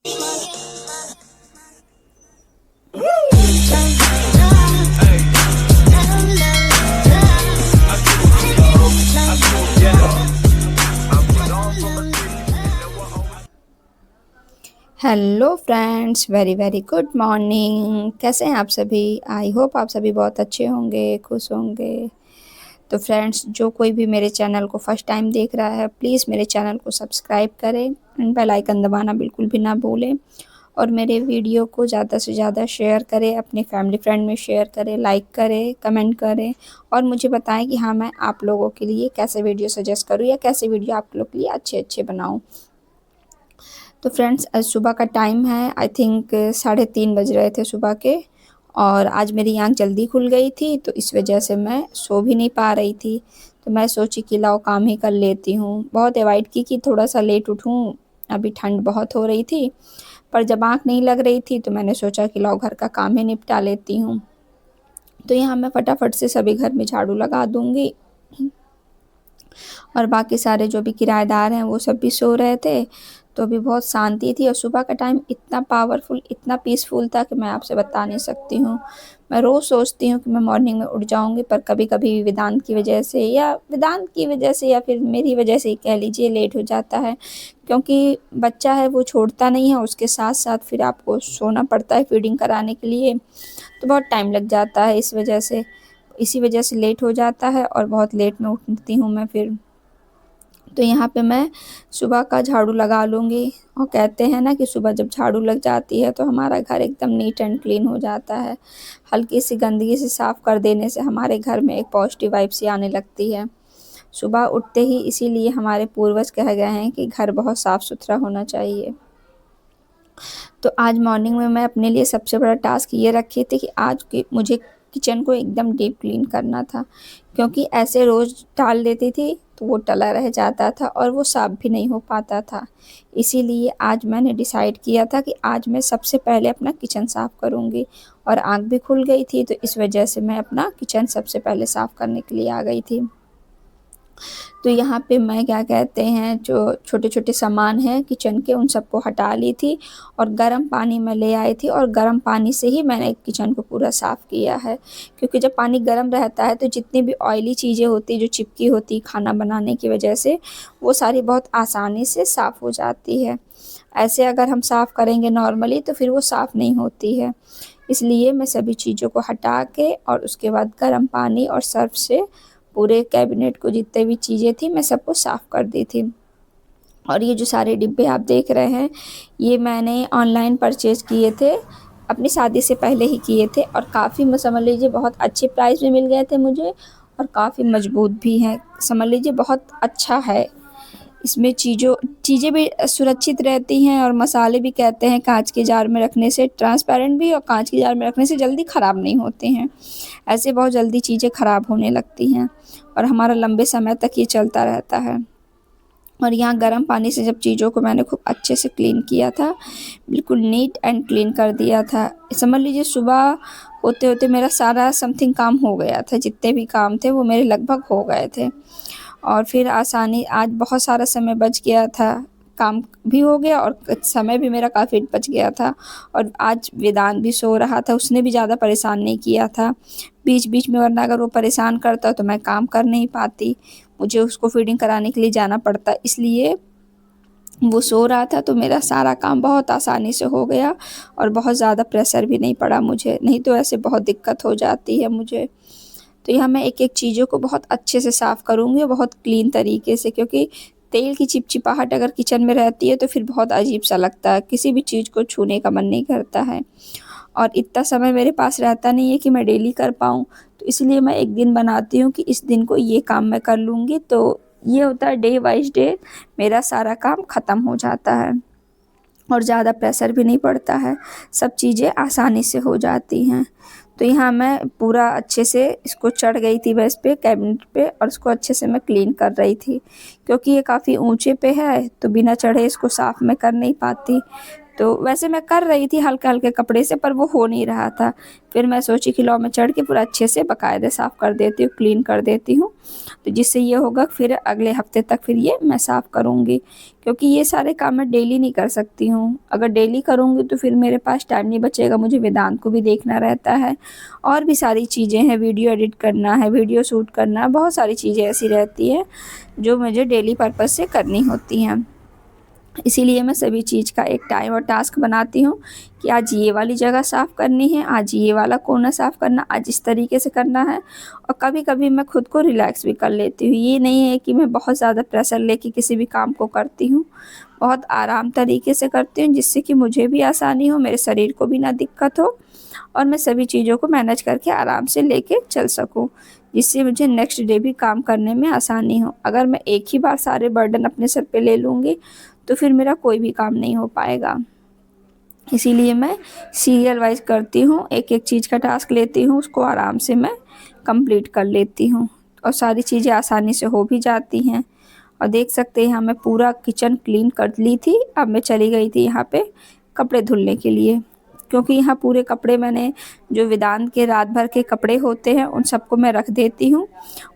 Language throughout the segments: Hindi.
Hello friends, very very good morning. कैसे हैं आप सभी? आई होप आप सभी बहुत अच्छे होंगे, खुश होंगे। तो फ्रेंड्स, जो कोई भी मेरे चैनल को फर्स्ट टाइम देख रहा है, प्लीज़ मेरे चैनल को सब्सक्राइब करें एंड बेल आइकन दबाना बिल्कुल भी ना भूलें। और मेरे वीडियो को ज़्यादा से ज़्यादा शेयर करें, अपने फैमिली फ्रेंड में शेयर करें, लाइक करें, कमेंट करें और मुझे बताएं कि हाँ, मैं आप लोगों के लिए कैसे वीडियो सजेस्ट करूँ या कैसे वीडियो आप लोग के लिए अच्छे अच्छे बनाऊँ। तो फ्रेंड्स, आज सुबह का टाइम है, आई थिंक 3:30 बज रहे थे सुबह के। और आज मेरी आँख जल्दी खुल गई थी, तो इस वजह से मैं सो भी नहीं पा रही थी। तो मैं सोची कि लाओ काम ही कर लेती हूँ। बहुत अवॉइड की कि थोड़ा सा लेट उठूँ, अभी ठंड बहुत हो रही थी। पर जब आँख नहीं लग रही थी तो मैंने सोचा कि लाओ घर का काम ही निपटा लेती हूँ। तो यहाँ मैं फटाफट से सभी घर में झाड़ू लगा दूँगी और बाकी सारे जो भी किराएदार हैं वो सब भी सो रहे थे। तो अभी बहुत शांति थी और सुबह का टाइम इतना पावरफुल, इतना पीसफुल था कि मैं आपसे बता नहीं सकती हूँ। मैं रोज़ सोचती हूँ कि मैं मॉर्निंग में उठ जाऊँगी, पर कभी-कभी वेदांत की वजह से या फिर मेरी वजह से ही कह लीजिए लेट हो जाता है। क्योंकि बच्चा है वो छोड़ता नहीं है, उसके साथ-साथ फिर आपको सोना पड़ता है फीडिंग कराने के लिए, तो बहुत टाइम लग जाता है इसी वजह से लेट हो जाता है और बहुत लेट में उठती हूँ मैं फिर। तो यहाँ पे मैं सुबह का झाड़ू लगा लूँगी और कहते हैं ना कि सुबह जब झाड़ू लग जाती है तो हमारा घर एकदम नीट एंड क्लीन हो जाता है। हल्की सी गंदगी से साफ़ कर देने से हमारे घर में एक पॉजिटिव वाइब सी आने लगती है। सुबह उठते ही इसीलिए हमारे पूर्वज कह गए हैं कि घर बहुत साफ़-सुथरा होना चाहिए। तो आज मॉर्निंग में मैं अपने लिए सबसे बड़ा टास्क ये रखी थी कि आज की मुझे किचन को एकदम डीप क्लीन करना था, क्योंकि ऐसे रोज़ डाल देती थी तो वो टला रह जाता था और वो साफ़ भी नहीं हो पाता था। इसीलिए आज मैंने डिसाइड किया था कि आज मैं सबसे पहले अपना किचन साफ़ करूँगी और आँख भी खुल गई थी, तो इस वजह से मैं अपना किचन सबसे पहले साफ़ करने के लिए आ गई थी। तो यहाँ पे मैं क्या कहते हैं, जो छोटे-छोटे सामान हैं किचन के उन सबको हटा ली थी और गर्म पानी मैं ले आई थी और गर्म पानी से ही मैंने किचन को पूरा साफ़ किया है। क्योंकि जब पानी गर्म रहता है तो जितनी भी ऑयली चीज़ें होती जो चिपकी होती खाना बनाने की वजह से, वो सारी बहुत आसानी से साफ़ हो जाती है। ऐसे अगर हम साफ़ करेंगे नॉर्मली तो फिर वो साफ़ नहीं होती है। इसलिए मैं सभी चीज़ों को हटा के और उसके बाद गर्म पानी और सर्फ़ से पूरे कैबिनेट को जितने भी चीज़ें थी मैं सबको साफ़ कर दी थी। और ये जो सारे डिब्बे आप देख रहे हैं, ये मैंने ऑनलाइन परचेज़ किए थे, अपनी शादी से पहले ही किए थे और काफ़ी म समझ लीजिए बहुत अच्छे प्राइस में मिल गए थे मुझे और काफ़ी मज़बूत भी हैं। समझ लीजिए बहुत अच्छा है। इसमें चीज़ें भी सुरक्षित रहती हैं और मसाले भी कहते हैं काँच के जार में रखने से ट्रांसपेरेंट भी और काँच के जार में रखने से जल्दी ख़राब नहीं होते हैं। ऐसे बहुत जल्दी चीज़ें ख़राब होने लगती हैं और हमारा लंबे समय तक ये चलता रहता है। और यहाँ गर्म पानी से जब चीज़ों को मैंने खूब अच्छे से क्लीन किया था, बिल्कुल नीट एंड क्लीन कर दिया था। समझ लीजिए सुबह होते-होते मेरा सारा समथिंग काम हो गया था, जितने भी काम थे वो मेरे लगभग हो गए थे। और फिर आसानी आज बहुत सारा समय बच गया था, काम भी हो गया और समय भी मेरा काफ़ी बच गया था। और आज वेदांत भी सो रहा था, उसने भी ज़्यादा परेशान नहीं किया था। बीच-बीच में वरना अगर वो परेशान करता तो मैं काम कर नहीं पाती, मुझे उसको फ़ीडिंग कराने के लिए जाना पड़ता। इसलिए वो सो रहा था तो मेरा सारा काम बहुत आसानी से हो गया और बहुत ज़्यादा प्रेशर भी नहीं पड़ा मुझे, नहीं तो ऐसे बहुत दिक्कत हो जाती है मुझे। तो यहाँ मैं एक-एक चीज़ों को बहुत अच्छे से साफ़ करूँगी और बहुत क्लीन तरीके से, क्योंकि तेल की चिपचिपाहट अगर किचन में रहती है तो फिर बहुत अजीब-सा लगता है, किसी भी चीज़ को छूने का मन नहीं करता है। और इतना समय मेरे पास रहता नहीं है कि मैं डेली कर पाऊँ, तो इसलिए मैं एक दिन बनाती हूँ कि इस दिन को ये काम मैं कर लूँगी, तो ये होता है डे वाइज़ डे मेरा सारा काम ख़त्म हो जाता है और ज़्यादा प्रेशर भी नहीं पड़ता है, सब चीज़ें आसानी से हो जाती हैं। तो यहाँ मैं पूरा अच्छे से इसको चढ़ गई थी मैं इस पे कैबिनेट पे और इसको अच्छे से मैं क्लीन कर रही थी, क्योंकि ये काफ़ी ऊँचे पे है तो बिना चढ़े इसको साफ़ मैं कर नहीं पाती। तो वैसे मैं कर रही थी हल्के-हल्के कपड़े से, पर वो हो नहीं रहा था। फिर मैं सोची कि लाओ मैं चढ़ के पूरा अच्छे से बाकायदे साफ़ कर देती हूँ, क्लीन कर देती हूँ। तो जिससे ये होगा फिर अगले हफ़्ते तक फिर ये मैं साफ़ करूँगी, क्योंकि ये सारे काम मैं डेली नहीं कर सकती हूँ। अगर डेली करूँगी तो फिर मेरे पास टाइम नहीं बचेगा, मुझे वेदांत को भी देखना रहता है और भी सारी चीज़ें हैं, वीडियो एडिट करना है, वीडियो शूट करना है, बहुत सारी चीज़ें ऐसी रहती हैं जो मुझे डेली पर्पज़ से करनी होती हैं। इसीलिए मैं सभी चीज़ का एक टाइम और टास्क बनाती हूँ कि आज ये वाली जगह साफ़ करनी है, आज ये वाला कोना साफ़ करना, आज इस तरीके से करना है। और कभी-कभी मैं खुद को रिलैक्स भी कर लेती हूँ। ये नहीं है कि मैं बहुत ज़्यादा प्रेशर लेके किसी भी काम को करती हूँ। बहुत आराम तरीके से करती हूँ, जिससे कि मुझे भी आसानी हो, मेरे शरीर को भी ना दिक्कत हो और मैं सभी चीज़ों को मैनेज करके आराम से लेके चल सकूँ, जिससे मुझे नेक्स्ट डे भी काम करने में आसानी हो। अगर मैं एक ही बार सारे बर्डन अपने सर पे ले लूँगी तो फिर मेरा कोई भी काम नहीं हो पाएगा। इसीलिए मैं सीरियल वाइज़ करती हूँ, एक-एक चीज़ का टास्क लेती हूँ, उसको आराम से मैं कंप्लीट कर लेती हूँ और सारी चीज़ें आसानी से हो भी जाती हैं। और देख सकते हैं यहाँ मैं पूरा किचन क्लीन कर ली थी। अब मैं चली गई थी यहाँ पे कपड़े धुलने के लिए, क्योंकि यहाँ पूरे कपड़े मैंने जो वेदांत के रात भर के कपड़े होते हैं उन सबको मैं रख देती हूँ,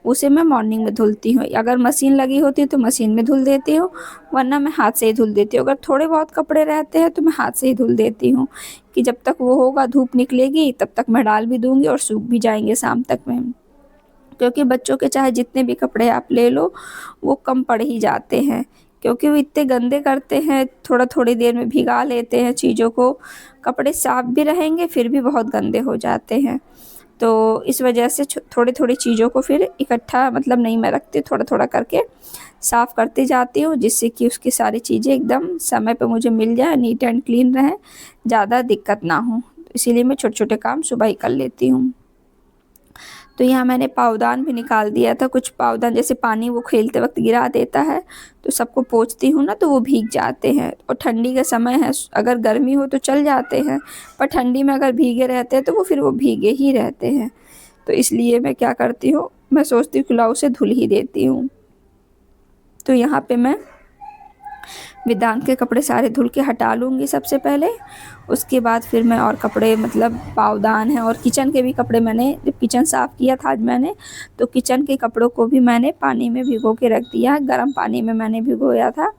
उसे मैं मॉर्निंग में धुलती हूँ। अगर मशीन लगी होती है तो मशीन में धुल देती हूँ, वरना मैं हाथ से ही धुल देती हूँ। अगर थोड़े बहुत कपड़े रहते हैं तो मैं हाथ से ही धुल देती हूँ कि जब तक वो होगा धूप निकलेगी तब तक मैं डाल भी दूँगी और सूख भी जाएँगे शाम तक में। क्योंकि बच्चों के चाहे जितने भी कपड़े आप ले लो, वो कम पड़ ही जाते हैं, क्योंकि वो इतने गंदे करते हैं, थोड़ी देर में भिगा लेते हैं चीज़ों को। कपड़े साफ़ भी रहेंगे फिर भी बहुत गंदे हो जाते हैं। तो इस वजह से थोड़ी-थोड़ी चीज़ों को फिर इकट्ठा मतलब नहीं मैं रखती, थोड़ा-थोड़ा करके साफ़ करती जाती हूँ, जिससे कि उसकी सारी चीज़ें एकदम समय पे मुझे मिल जाए, नीट एंड क्लीन रहें, ज़्यादा दिक्कत ना हो। इसीलिए मैं छोटे-छोटे काम सुबह ही कर लेती हूँ। तो यहाँ मैंने पावदान भी निकाल दिया था, कुछ पावदान जैसे पानी वो खेलते वक़्त गिरा देता है, तो सबको पोंछती हूँ ना तो वो भीग जाते हैं। और ठंडी का समय है, अगर गर्मी हो तो चल जाते हैं, पर ठंडी में अगर भीगे रहते हैं तो वो फिर वो भीगे ही रहते हैं। तो इसलिए मैं क्या करती हूँ, मैं सोचती हूँ कि लाओ उसे धुल ही देती हूँ। तो यहाँ पे मैं वेदांत के कपड़े सारे धुल के हटा लूँगी सबसे पहले। उसके बाद फिर मैं और कपड़े मतलब पावदान है और किचन के भी कपड़े, मैंने जब किचन साफ़ किया था आज मैंने, तो किचन के कपड़ों को भी मैंने पानी में भिगो के रख दिया है, गर्म पानी में मैंने भिगोया था,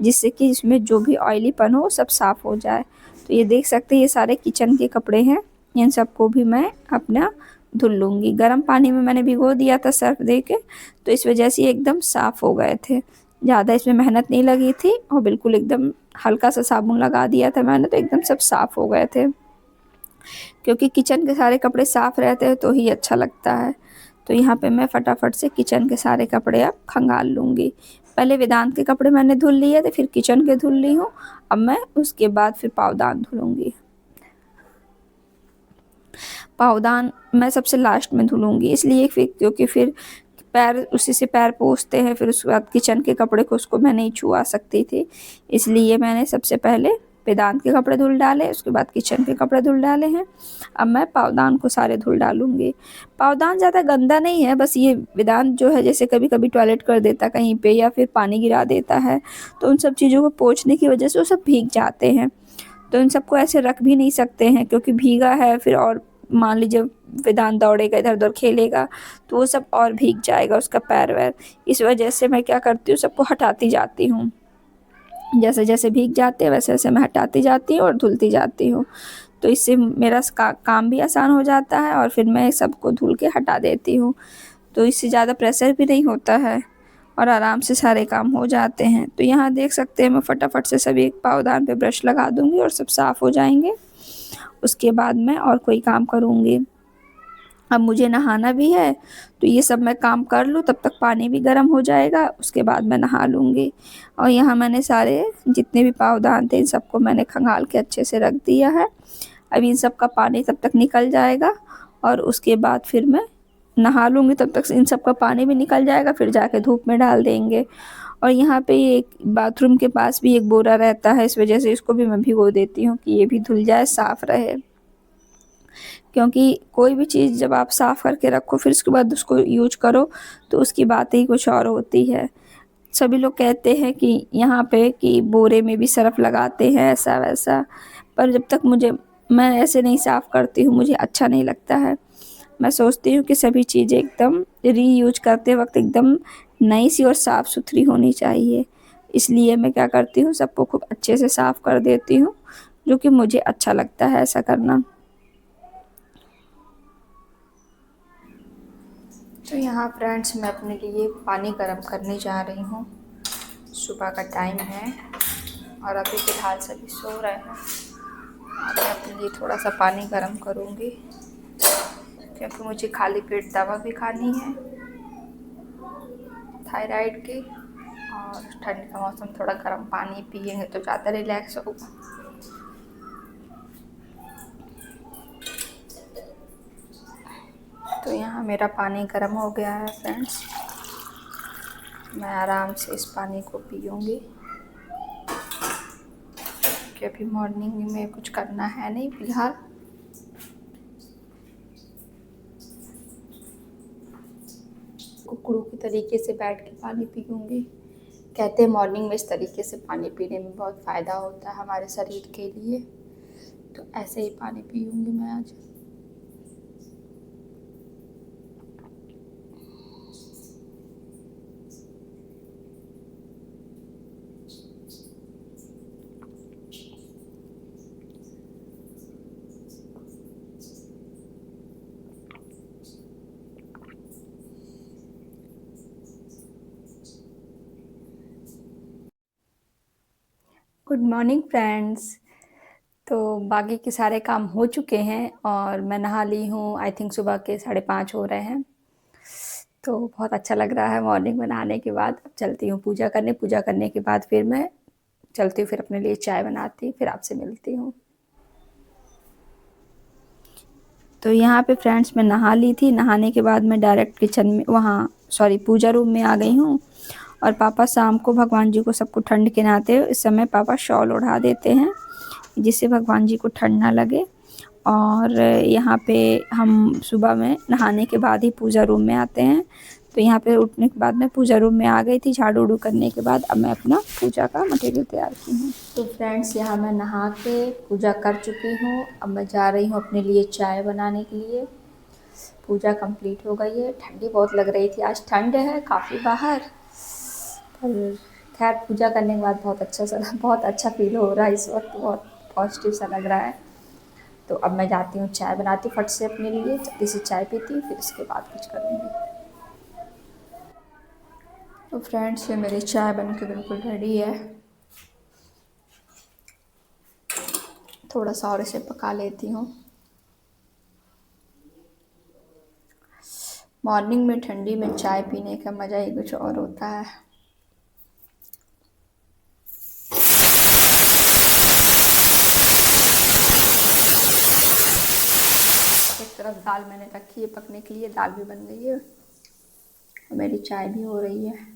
जिससे कि इसमें जो भी ऑयलीपन हो सब साफ़ हो जाए। तो ये देख सकते हैं ये सारे किचन के कपड़े हैं, इन सबको भी मैं अपना धुल लूँगी। गर्म पानी में मैंने भिगो दिया था सर्फ़ दे के, तो इस वजह से ये एकदम साफ़ हो गए थे। ज़्यादा इसमें मेहनत नहीं लगी थी और बिल्कुल एकदम हल्का सा साबुन लगा दिया था मैंने, तो एकदम सब साफ़ हो गए थे। क्योंकि किचन के सारे कपड़े साफ़ रहते हैं तो ही अच्छा लगता है। तो यहाँ पे मैं फटाफट से किचन के सारे कपड़े अब खंगाल लूँगी। पहले वेदांत के कपड़े मैंने धुल लिए थे, फिर किचन के धुल ली हूँ, अब मैं उसके बाद फिर पावदान धुलूँगी। पावदान मैं सबसे लास्ट में धुलूँगी, इसलिए फिर क्योंकि फिर पैर उसी से पैर पोंछते हैं, फिर उसके बाद किचन के कपड़े को उसको मैं नहीं छुआ सकती थी, इसलिए मैंने सबसे पहले वेदांत के कपड़े धुल डाले, उसके बाद किचन के कपड़े धुल डाले हैं। अब मैं पावदान को सारे धुल डालूँगी। पावदान ज़्यादा गंदा नहीं है, बस ये वेदांत जो है जैसे कभी-कभी टॉयलेट कर देता है कहीं पे या फिर पानी गिरा देता है, तो उन सब चीज़ों को पोंछने की वजह से वो सब भीग जाते हैं। तो इन सबको ऐसे रख भी नहीं सकते हैं, क्योंकि भीगा है फिर और मान लीजिए वेदांत दौड़ेगा इधर-उधर खेलेगा तो वो सब और भीग जाएगा उसका पैर-वैर। इस वजह से मैं क्या करती हूँ, सबको हटाती जाती हूँ। जैसे-जैसे भीग जाते हैं वैसे-वैसे मैं हटाती जाती हूँ और धुलती जाती हूँ। तो इससे मेरा काम भी आसान हो जाता है और फिर मैं सबको धुल के हटा देती हूँ। तो इससे ज़्यादा प्रेशर भी नहीं होता है और आराम से सारे काम हो जाते हैं। तो यहाँ देख सकते हैं मैं फटाफट से सभी पावदान पे ब्रश लगा दूँगी और सब साफ़ हो जाएँगे। उसके बाद मैं और कोई काम करूँगी। अब मुझे नहाना भी है, तो ये सब मैं काम कर लूँ तब तक पानी भी गर्म हो जाएगा, उसके बाद मैं नहा लूँगी। और यहाँ मैंने सारे जितने भी पावदान थे इन सबको मैंने खंगाल के अच्छे से रख दिया है। अब इन सब का पानी तब तक निकल जाएगा और उसके बाद फिर मैं नहा लूँगी, तब तक इन सब का पानी भी निकल जाएगा, फिर जाके धूप में डाल देंगे। और यहाँ पे ये एक बाथरूम के पास भी एक बोरा रहता है, इस वजह से इसको भी मैं भिगो देती हूँ कि ये भी धुल जाए, साफ़ रहे। क्योंकि कोई भी चीज़ जब आप साफ़ करके रखो फिर उसके बाद उसको यूज़ करो तो उसकी बात ही कुछ और होती है। सभी लोग कहते हैं कि यहाँ पे कि बोरे में भी सरफ लगाते हैं ऐसा वैसा, पर जब तक मैं ऐसे नहीं साफ़ करती हूँ, मुझे अच्छा नहीं लगता है। मैं सोचती हूँ कि सभी चीज़ें एकदम रीयूज करते वक्त एकदम नई सी और साफ़ सुथरी होनी चाहिए। इसलिए मैं क्या करती हूँ, सबको खूब अच्छे से साफ़ कर देती हूँ, जो कि मुझे अच्छा लगता है ऐसा करना। तो यहाँ फ्रेंड्स मैं अपने लिए पानी गर्म करने जा रही हूँ। सुबह का टाइम है और अभी फ़िलहाल सभी सो रहे हैं और मैं अपने लिए थोड़ा सा पानी गर्म करूँगी, क्योंकि मुझे खाली पेट दवा भी खानी है थायराइड की, और ठंड का मौसम, थोड़ा गर्म पानी पिएंगे तो ज़्यादा रिलैक्स होगा। तो यहाँ मेरा पानी गर्म हो गया है फ्रेंड्स, मैं आराम से इस पानी को पीऊँगी, क्योंकि अभी मॉर्निंग में कुछ करना है नहीं फ़िलहाल। कुकड़ू की तरीके से बैठ के पानी पीऊँगी। कहते हैं मॉर्निंग में इस तरीके से पानी पीने में बहुत फ़ायदा होता है हमारे शरीर के लिए, तो ऐसे ही पानी पीऊँगी मैं आज। Good morning friends. तो बाकी के सारे काम हो चुके हैं और मैं नहा ली हूँ। आई थिंक सुबह के 5:30 हो रहे हैं, तो बहुत अच्छा लग रहा है मॉर्निंग में नहाने के बाद। अब चलती हूँ पूजा करने, पूजा करने के बाद फिर मैं चलती हूँ, फिर अपने लिए चाय बनाती, फिर आपसे मिलती हूँ। तो यहाँ पे फ्रेंड्स मैं नहा ली थी, नहाने के बाद मैं डायरेक्ट किचन में पूजा रूम में आ गई हूँ। और पापा शाम को भगवान जी को सबको ठंड के नहाते हुए इस समय पापा शॉल ओढ़ा देते हैं, जिससे भगवान जी को ठंड ना लगे। और यहाँ पे हम सुबह में नहाने के बाद ही पूजा रूम में आते हैं। तो यहाँ पे उठने के बाद मैं पूजा रूम में आ गई थी, झाड़ू उड़ू करने के बाद अब मैं अपना पूजा का मटेरियल तैयार की हूँ। तो फ्रेंड्स यहाँ मैं नहा के पूजा कर चुकी हूँ, अब मैं जा रही हूँ अपने लिए चाय बनाने के लिए। पूजा कंप्लीट हो गई है। ठंडी बहुत लग रही थी, आज ठंड है काफ़ी बाहर, पर खैर पूजा करने के बाद बहुत अच्छा फील हो रहा है इस वक्त, बहुत पॉजिटिव सा लग रहा है। तो अब मैं जाती हूँ चाय बनाती फट से अपने लिए, जल्दी से चाय पीती हूँ, फिर इसके बाद कुछ करूँगी। तो फ्रेंड्स ये मेरी चाय बन के बिल्कुल रेडी है। थोड़ा सा और इसे पका लेती हूँ। मॉर्निंग में ठंडी में चाय पीने का मज़ा ही कुछ और होता है। एक तरफ दाल मैंने रखी है पकने के लिए, दाल भी बन गई है और मेरी चाय भी हो रही है।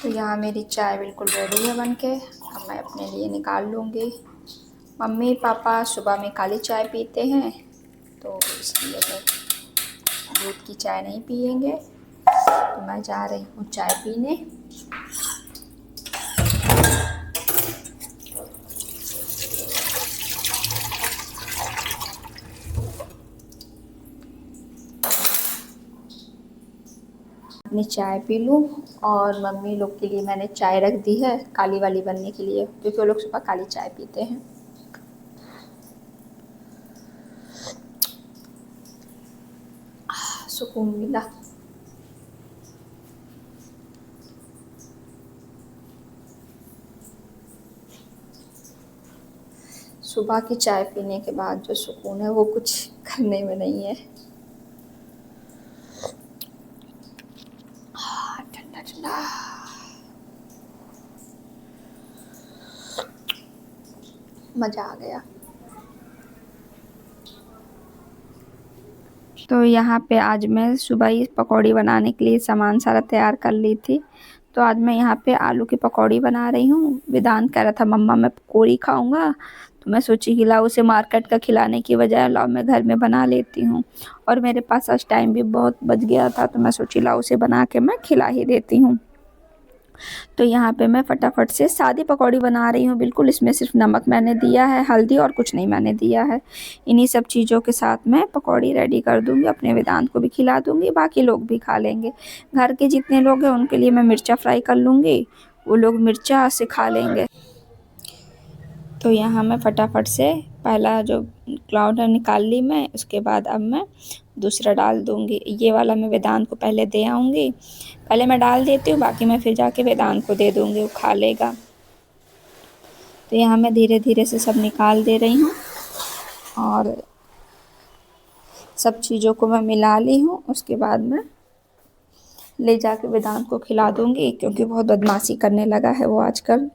तो यहाँ मेरी चाय बिल्कुल रेडी है बन के, अब मैं अपने लिए निकाल लूँगी। मम्मी पापा सुबह में काली चाय पीते हैं, तो इसलिए वो दूध की चाय नहीं पियेंगे, तो मैं जा रही हूँ चाय पीने। अपनी चाय पी लूँ, और मम्मी लोग के लिए मैंने चाय रख दी है काली वाली बनने के लिए, क्योंकि वो लोग सुबह काली चाय पीते हैं। सुकून मिला। सुबह की चाय पीने के बाद जो सुकून है वो कुछ करने में नहीं है। ठंडा ठंडा मज़ा आ गया। तो यहाँ पे आज मैं सुबह ही पकौड़ी बनाने के लिए सामान सारा तैयार कर ली थी। तो आज मैं यहाँ पे आलू की पकौड़ी बना रही हूँ। वेदांत कह रहा था मम्मा मैं पकौड़ी खाऊंगा, तो मैं सोची कि लाओ उसे मार्केट का खिलाने की बजाय लाओ मैं घर में बना लेती हूँ। और मेरे पास आज टाइम भी बहुत बच गया था, तो मैं सोची लाओ उसे बना के मैं खिला ही देती हूँ। तो यहाँ पे मैं फटाफट से सादी पकौड़ी बना रही हूँ बिल्कुल। इसमें सिर्फ नमक मैंने दिया है, हल्दी और कुछ नहीं मैंने दिया है। इन्हीं सब चीज़ों के साथ मैं पकौड़ी रेडी कर दूँगी, अपने वेदांत को भी खिला दूँगी, बाकी लोग भी खा लेंगे। घर के जितने लोग हैं उनके लिए मैं मिर्चा फ्राई कर लूँगी, वो लोग मिर्चा से खा लेंगे। तो यहाँ मैं फटाफट से पहला जो क्लाउड है निकाल ली मैं, उसके बाद अब मैं दूसरा डाल दूँगी। ये वाला मैं वेदांत को पहले दे आऊँगी, पहले मैं डाल देती हूँ, बाकी मैं फिर जाके वेदांत को दे दूँगी, वो खा लेगा। तो यहाँ मैं धीरे धीरे से सब निकाल दे रही हूँ और सब चीज़ों को मैं मिला ली हूँ। उसके बाद मैं ले जाके वेदांत को खिला दूँगी, क्योंकि बहुत बदमाशी करने लगा है वो आजकल।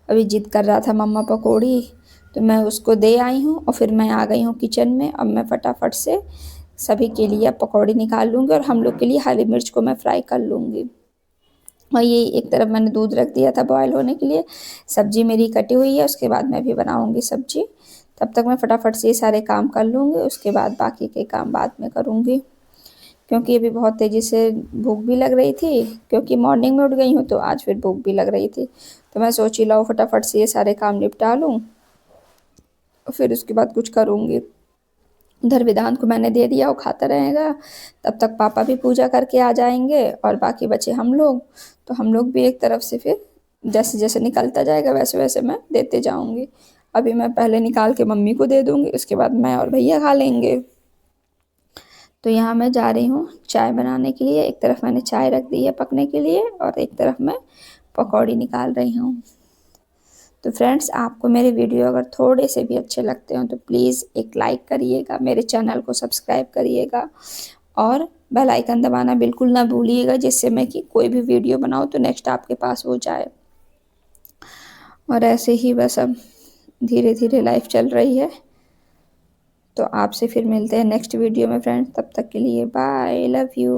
अभी जिद कर रहा था मम्मा पकौड़ी, तो मैं उसको दे आई हूँ और फिर मैं आ गई हूँ किचन में। अब मैं फटाफट से सभी के लिए पकौड़ी निकाल लूँगी और हम लोग के लिए हरी मिर्च को मैं फ्राई कर लूँगी। और ये एक तरफ मैंने दूध रख दिया था बॉयल होने के लिए, सब्जी मेरी कटी हुई है, उसके बाद मैं भी बनाऊँगी सब्जी। तब तक मैं फटाफट से ये सारे काम कर लूँगी, उसके बाद बाकी के काम बाद में करूँगी। क्योंकि अभी बहुत तेज़ी से भूख भी लग रही थी, क्योंकि मॉर्निंग में उठ गई हूँ तो आज फिर भूख भी लग रही थी। तो मैं सोची लाओ फटाफट से ये सारे काम निपटा लूँ, फिर उसके बाद कुछ करूँगी। उधर वेदांत को मैंने दे दिया, वो खाता रहेगा। तब तक पापा भी पूजा करके आ जाएंगे और बाकी बचे हम लोग। तो हम लोग भी एक तरफ से फिर जैसे जैसे निकलता जाएगा वैसे वैसे मैं देते जाऊँगी। अभी मैं पहले निकाल के मम्मी को दे दूँगी, उसके बाद मैं और भैया खा लेंगे। तो यहाँ मैं जा रही हूँ चाय बनाने के लिए। एक तरफ मैंने चाय रख दी है पकने के लिए और एक तरफ मैं पकौड़ी निकाल रही हूँ। तो फ्रेंड्स, आपको मेरे वीडियो अगर थोड़े से भी अच्छे लगते हो तो प्लीज़ एक लाइक करिएगा, मेरे चैनल को सब्सक्राइब करिएगा और बेल आइकन दबाना बिल्कुल ना भूलिएगा, जिससे मैं कि कोई भी वीडियो बनाऊँ तो नेक्स्ट आपके पास हो जाए। और ऐसे ही बस अब धीरे धीरे लाइफ चल रही है। तो आपसे फिर मिलते हैं नेक्स्ट वीडियो में फ्रेंड्स, तब तक के लिए बाय, लव यू।